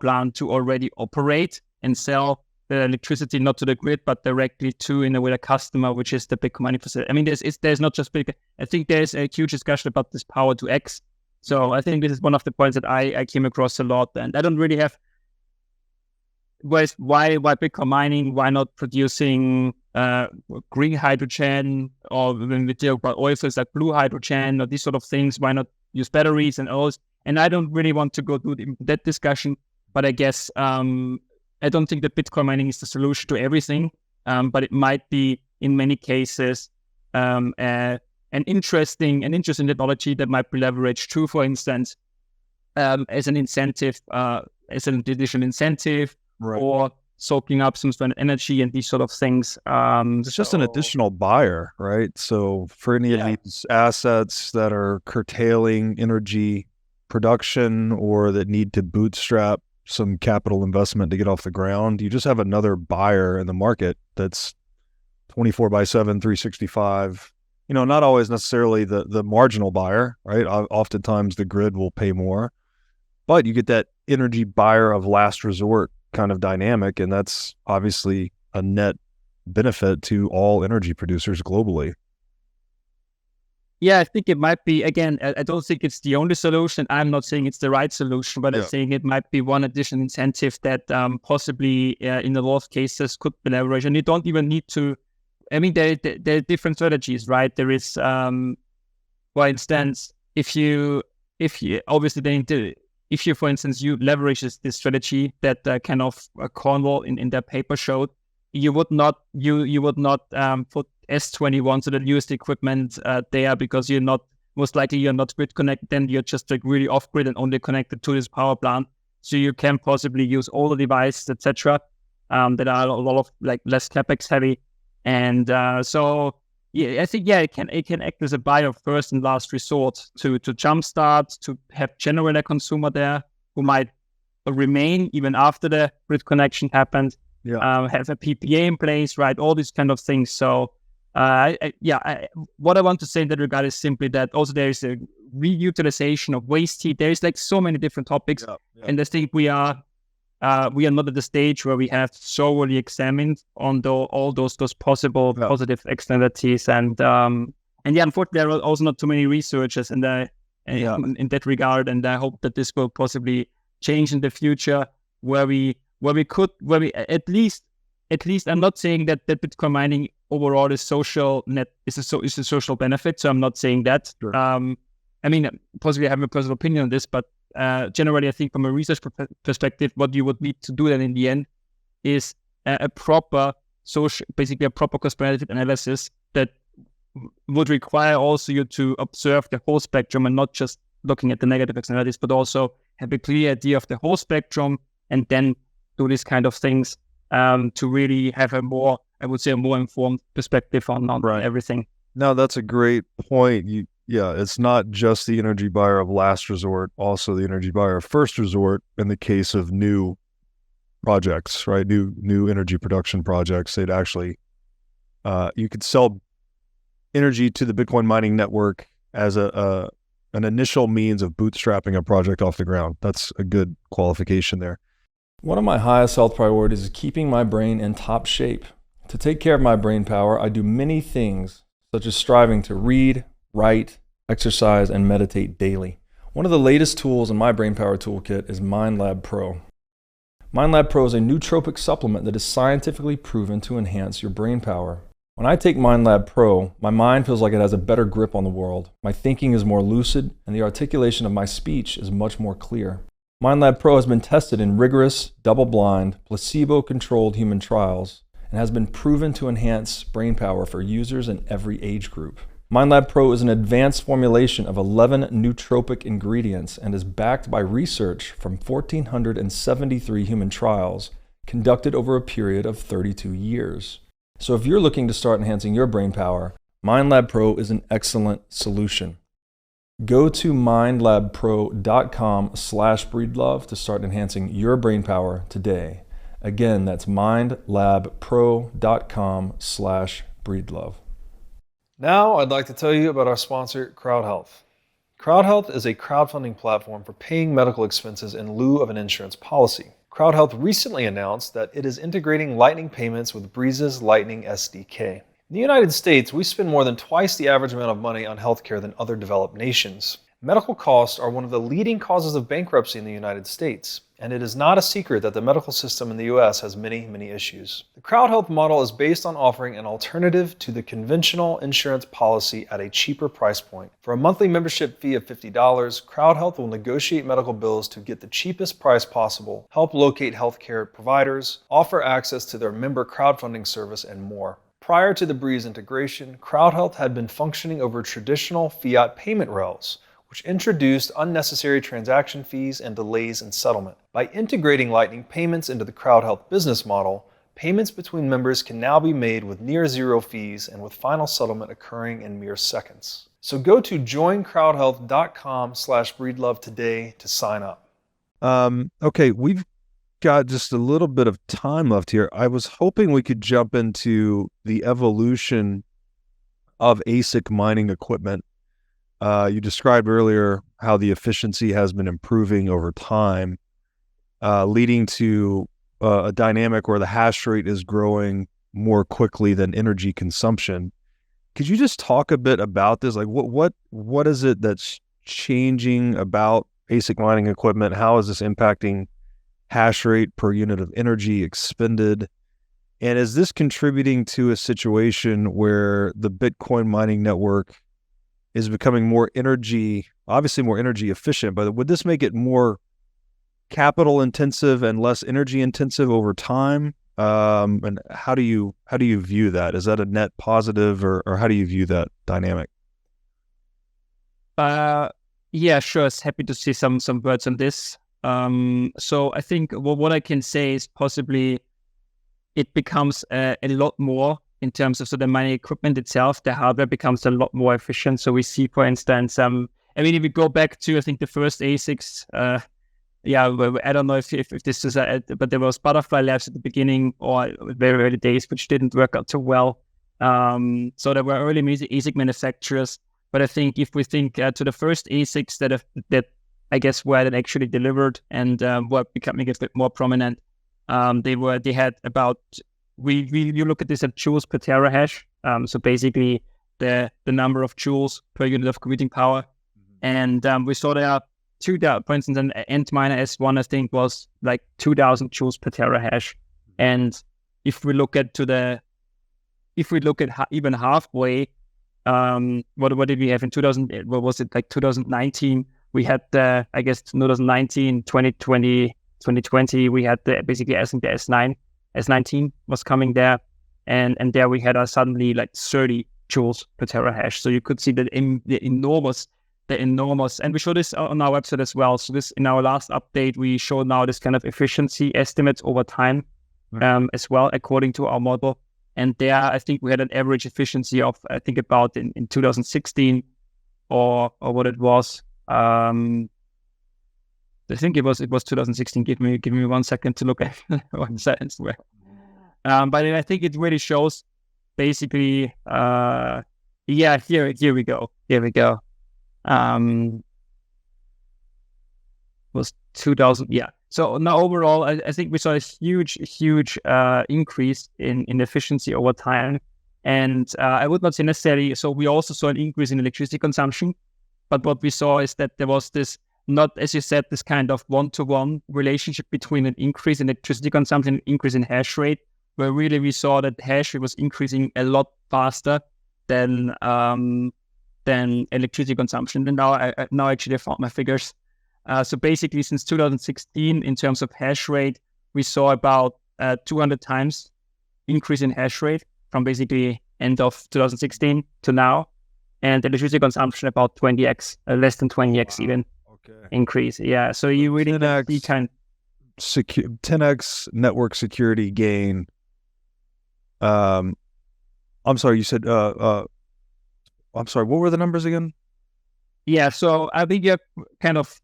plant to already operate and sell the electricity not to the grid, but directly to, in a way, a customer, which is the Bitcoin mining facility. I mean, there's not just Bitcoin. I think there's a huge discussion about this power to X. So I think this is one of the points that I came across a lot, and I don't really have. Why Bitcoin mining? Why not producing green hydrogen, or when we talk about oil fields like blue hydrogen or these sort of things? Why not use batteries and all? And I don't really want to go through that discussion, but I guess I don't think that Bitcoin mining is the solution to everything, but it might be in many cases an interesting technology that might be leveraged too, for instance, as an incentive, as an additional incentive, right, or soaking up some sort of energy and these sort of things. It's just an additional buyer, right? So for any of these assets that are curtailing energy production or that need to bootstrap some capital investment to get off the ground, you just have another buyer in the market that's 24/7, 365. Not always necessarily the marginal buyer, right? Oftentimes the grid will pay more, but you get that energy buyer of last resort kind of dynamic, and that's obviously a net benefit to all energy producers globally. Yeah, I think it might be, again, I don't think it's the only solution. I'm not saying it's the right solution, but I'm saying it might be one additional incentive that possibly in a lot of cases could be leveraged. And you don't even need to, I mean, there are different strategies, right? There is, for instance, if you obviously if you, for instance, you leverage this strategy that kind of Cornwall in their paper showed, you would not put S21, so the newest equipment there, because most likely you're not grid connected, then you're just like really off grid and only connected to this power plant. So you can possibly use all the devices, etc., that are a lot of like less capex heavy. And so I think it can act as a buyer of first and last resort to jumpstart, to have generally a consumer there who might remain even after the grid connection happened. Have a PPA in place, right? All these kind of things. So what I want to say in that regard is simply that also there is a reutilization of waste heat. There is like so many different topics, and I think we are not at the stage where we have thoroughly examined on all those possible positive externalities. And unfortunately, there are also not too many researchers in that regard. And I hope that this will possibly change in the future, where we at least I'm not saying that Bitcoin mining overall is a social benefit. So I'm not saying that. Sure. I mean, possibly I have a personal opinion on this, but generally, I think from a research perspective, what you would need to do then in the end is a proper cost-benefit analysis that would require also you to observe the whole spectrum and not just looking at the negative externalities, but also have a clear idea of the whole spectrum and then do these kind of things to really have a more informed perspective on everything. No, that's a great point. It's not just the energy buyer of last resort, also the energy buyer of first resort in the case of new projects, right? New energy production projects. They'd actually, you could sell energy to the Bitcoin mining network as an initial means of bootstrapping a project off the ground. That's a good qualification there. One of my highest health priorities is keeping my brain in top shape. To take care of my brain power, I do many things, such as striving to read, write, exercise, and meditate daily. One of the latest tools in my brain power toolkit is MindLab Pro. MindLab Pro is a nootropic supplement that is scientifically proven to enhance your brain power. When I take MindLab Pro, my mind feels like it has a better grip on the world. My thinking is more lucid, and the articulation of my speech is much more clear. MindLab Pro has been tested in rigorous, double-blind, placebo-controlled human trials and has been proven to enhance brain power for users in every age group. MindLab Pro is an advanced formulation of 11 nootropic ingredients and is backed by research from 1,473 human trials conducted over a period of 32 years. So if you're looking to start enhancing your brain power, MindLab Pro is an excellent solution. Go to mindlabpro.com/breedlove to start enhancing your brain power today. Again, that's mindlabpro.com/breedlove. Now I'd like to tell you about our sponsor, CrowdHealth. CrowdHealth is a crowdfunding platform for paying medical expenses in lieu of an insurance policy. CrowdHealth recently announced that it is integrating Lightning payments with Breeze's Lightning SDK. In the United States, we spend more than twice the average amount of money on healthcare than other developed nations. Medical costs are one of the leading causes of bankruptcy in the United States, and it is not a secret that the medical system in the US has many issues. The CrowdHealth model is based on offering an alternative to the conventional insurance policy at a cheaper price point. For a monthly membership fee of $50, CrowdHealth will negotiate medical bills to get the cheapest price possible, help locate healthcare providers, offer access to their member crowdfunding service, and more. Prior to the Breeze integration, CrowdHealth had been functioning over traditional fiat payment rails, which introduced unnecessary transaction fees and delays in settlement. By integrating Lightning payments into the CrowdHealth business model, payments between members can now be made with near zero fees and with final settlement occurring in mere seconds. So go to joincrowdhealth.com/breedlove today to sign up. Okay, we've got just a little bit of time left here. I was hoping we could jump into the evolution of ASIC mining equipment. You described earlier how the efficiency has been improving over time, leading to a dynamic where the hash rate is growing more quickly than energy consumption. Could you just talk a bit about this? Like, what is it that's changing about ASIC mining equipment? How is this impacting hash rate per unit of energy expended? And is this contributing to a situation where the Bitcoin mining network is becoming obviously more energy efficient, but would this make it more capital intensive and less energy intensive over time? And how do you view that? Is that a net positive, or how do you view that dynamic? Yeah, sure. Happy to see some words on this. So I think what I can say is possibly it becomes a lot more in terms of the mining equipment itself. The hardware becomes a lot more efficient. So we see, for instance, if we go back to, I think, the first ASICs, I don't know if this is, but there was Butterfly Labs at the beginning or very early days, which didn't work out too well. So there were early ASIC manufacturers. But I think if we think to the first ASICs that I guess were then actually delivered and were becoming a bit more prominent, they had about, you look at this at joules per terahash. So basically the number of joules per unit of computing power. And we saw there are for instance, an Antminer S1, I think, was like 2000 joules per terahash. And if we look at even halfway, what did we have in 2000? What was it, like 2019? We had I guess 2019, 2020, we had basically, I think the S19 was coming there, and there we had suddenly like 30 joules per terahash. So you could see that the enormous, and we show this on our website as well. So this, in our last update, we show now this kind of efficiency estimates over time, as well, according to our model. And there, I think we had an average efficiency of, I think, about in 2016 or what it was. I think it was 2016. Give me 1 second to look at 1 second. But I think it really shows basically. Here we go. Was 2000? Yeah. So now overall, I think we saw a huge increase in efficiency over time. And I would not say necessarily, so we also saw an increase in electricity consumption. But what we saw is that there was this, not, as you said, this kind of one-to-one relationship between an increase in electricity consumption and increase in hash rate, where really we saw that hash rate was increasing a lot faster than electricity consumption. And now actually I found my figures. So basically, since 2016, in terms of hash rate, we saw about 200 times increase in hash rate from basically end of 2016 to now. And electricity consumption about 20x, less than 20x even increase. Yeah, so you really 10x network security gain. I'm sorry, you said, I'm sorry, what were the numbers again? Yeah, so I think you're kind of,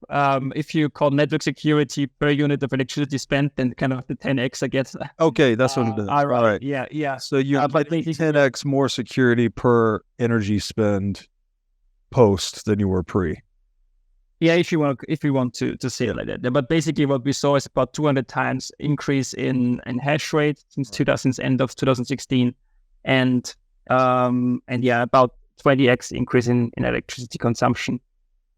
if you call network security per unit of electricity spent, then kind of the 10x, I guess. Okay, that's what it is. All right. Yeah. So you're but getting 10x more security per energy spend post than you were pre. Yeah, if you want to say it like that. But basically what we saw is about 200 times increase in hash rate since end of 2016. And yeah, about 20x increase in electricity consumption.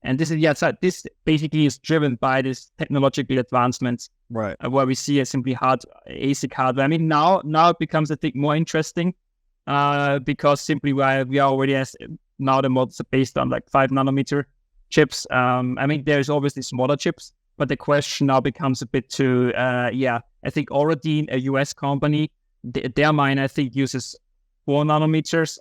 And this is, so this basically is driven by this technological advancements, right? Where we see a simply ASIC hardware. I mean, now it becomes, I think, more interesting because simply we are already, now the models are based on like 5 nanometer chips. I mean, there's obviously smaller chips, but the question now becomes a bit to, I think Oradine, a US company, their mine, I think, uses 4 nanometers.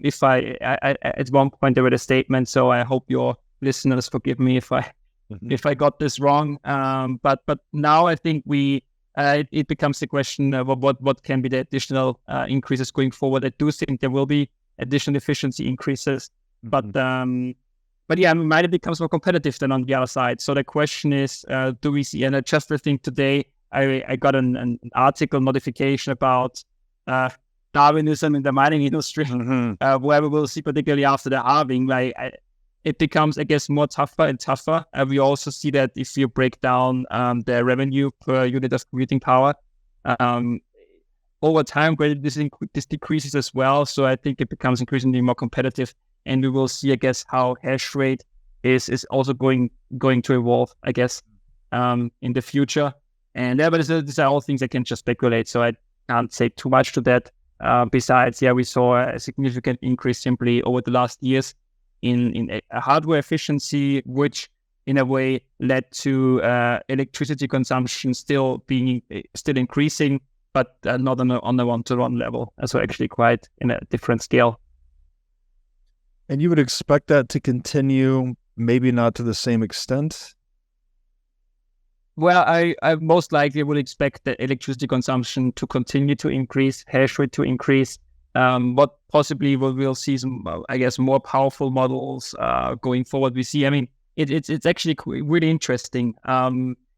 If I at one point there were a statement, so I hope your listeners forgive me if I got this wrong. But now I think it becomes the question of what can be the additional increases going forward. I do think there will be additional efficiency increases, but yeah, might it becomes more competitive than on the other side. So the question is, do we see? And I just think today I got an article notification about Darwinism in the mining industry, where we will see, particularly after the halving, it becomes, I guess, more tougher and tougher. We also see that if you break down the revenue per unit of computing power, over time, this decreases as well. So I think it becomes increasingly more competitive, and we will see, I guess, how hash rate is also going to evolve, I guess, in the future. And but these are all things I can just speculate, so I can't say too much to that. Besides, we saw a significant increase simply over the last years in hardware efficiency, which in a way led to electricity consumption still increasing, but not on a one-to-one level. So actually quite in a different scale. And you would expect that to continue, maybe not to the same extent? Well, I most likely would expect the electricity consumption to continue to increase, hash rate to increase. But possibly we'll see some, I guess, more powerful models going forward. We see, I mean, it's actually really interesting.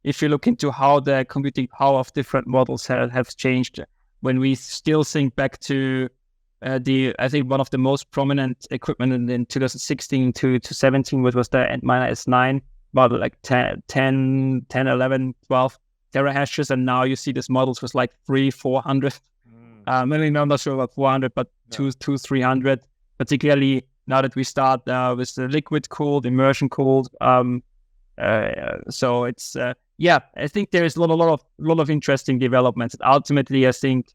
If you look into how the computing power of different models have changed, when we still think back to I think one of the most prominent equipment in 2016 to 17, which was the Antminer S9, about like 10, 11, 12 terahashes, and now you see these models with like 400. I mean, I'm not sure about 400, but 300, particularly now that we start with the liquid cooled, immersion cooled. So it's, I think there is a lot of interesting developments. Ultimately, I think,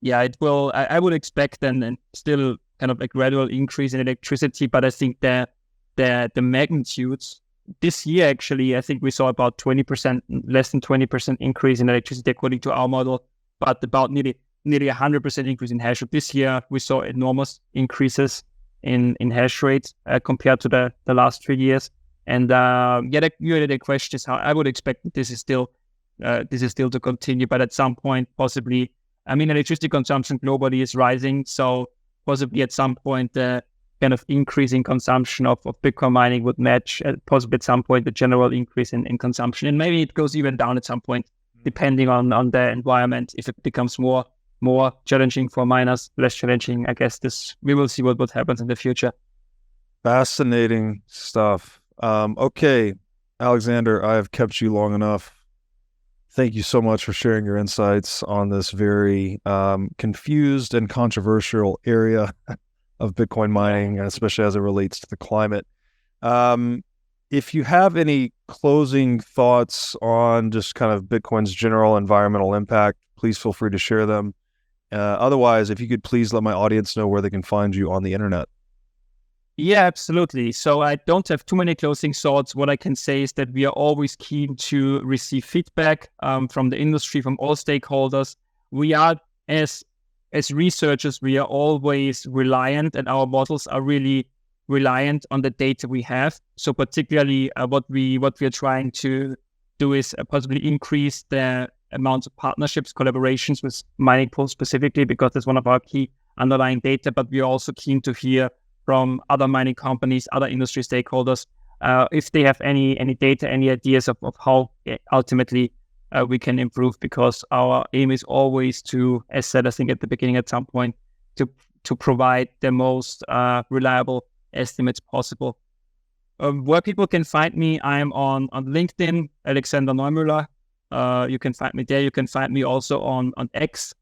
it will, I would expect and still kind of a gradual increase in electricity, but I think the magnitudes this year, actually, I think we saw about 20%, less than 20% increase in electricity according to our model, but about nearly 100% increase in hash rate. This year, we saw enormous increases in hash rate compared to the last 3 years. And the question is how I would expect that this is still to continue, but at some point, possibly, I mean, electricity consumption globally is rising, so possibly at some point the kind of increase in consumption of Bitcoin mining would match, possibly at some point, the general increase in consumption. And maybe it goes even down at some point, depending on the environment. If it becomes more challenging for miners, less challenging, I guess we will see what happens in the future. Fascinating stuff. Okay, Alexander, I have kept you long enough. Thank you so much for sharing your insights on this very confused and controversial area of Bitcoin mining, especially as it relates to the climate. If you have any closing thoughts on just kind of Bitcoin's general environmental impact, please feel free to share them. Otherwise, if you could please let my audience know where they can find you on the internet. Yeah, absolutely. So I don't have too many closing thoughts. What I can say is that we are always keen to receive feedback from the industry, from all stakeholders. We are, as researchers, we are always reliant, and our models are really reliant on the data we have. So particularly what we are trying to do is possibly increase the amount of partnerships, collaborations with mining pools specifically, because that's one of our key underlying data. But we are also keen to hear from other mining companies, other industry stakeholders, if they have any data, any ideas of how ultimately we can improve, because our aim is always to, as said, I think at the beginning at some point, to provide the most reliable estimates possible. Where people can find me, I'm on LinkedIn, Alexander Neumuller. You can find me there. You can find me also on X.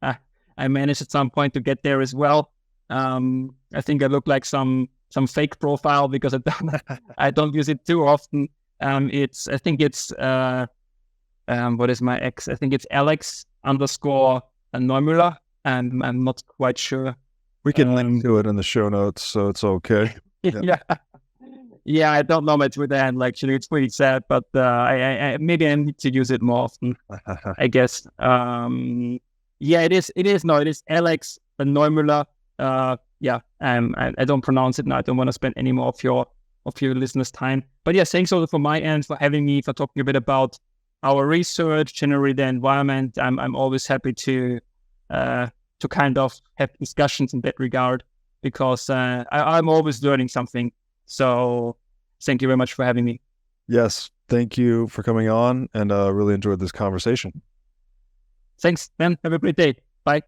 I managed at some point to get there as well. I think I look like some fake profile because I don't use it too often. I think it's what is my X? I think it's Alex_Neumuller, and I'm not quite sure. We can link to it in the show notes, so it's okay. Yeah, I don't know my Twitter handle actually. It's pretty sad, but I maybe I need to use it more often, I guess. It is Alex Neumuller. I don't pronounce it now. I don't want to spend any more of your listeners' time. But yeah, thanks also from my end for having me, for talking a bit about our research, generally the environment. I'm always happy to kind of have discussions in that regard, because I'm always learning something. So thank you very much for having me. Yes, thank you for coming on, and really enjoyed this conversation. Thanks, Ben. Have a great day. Bye.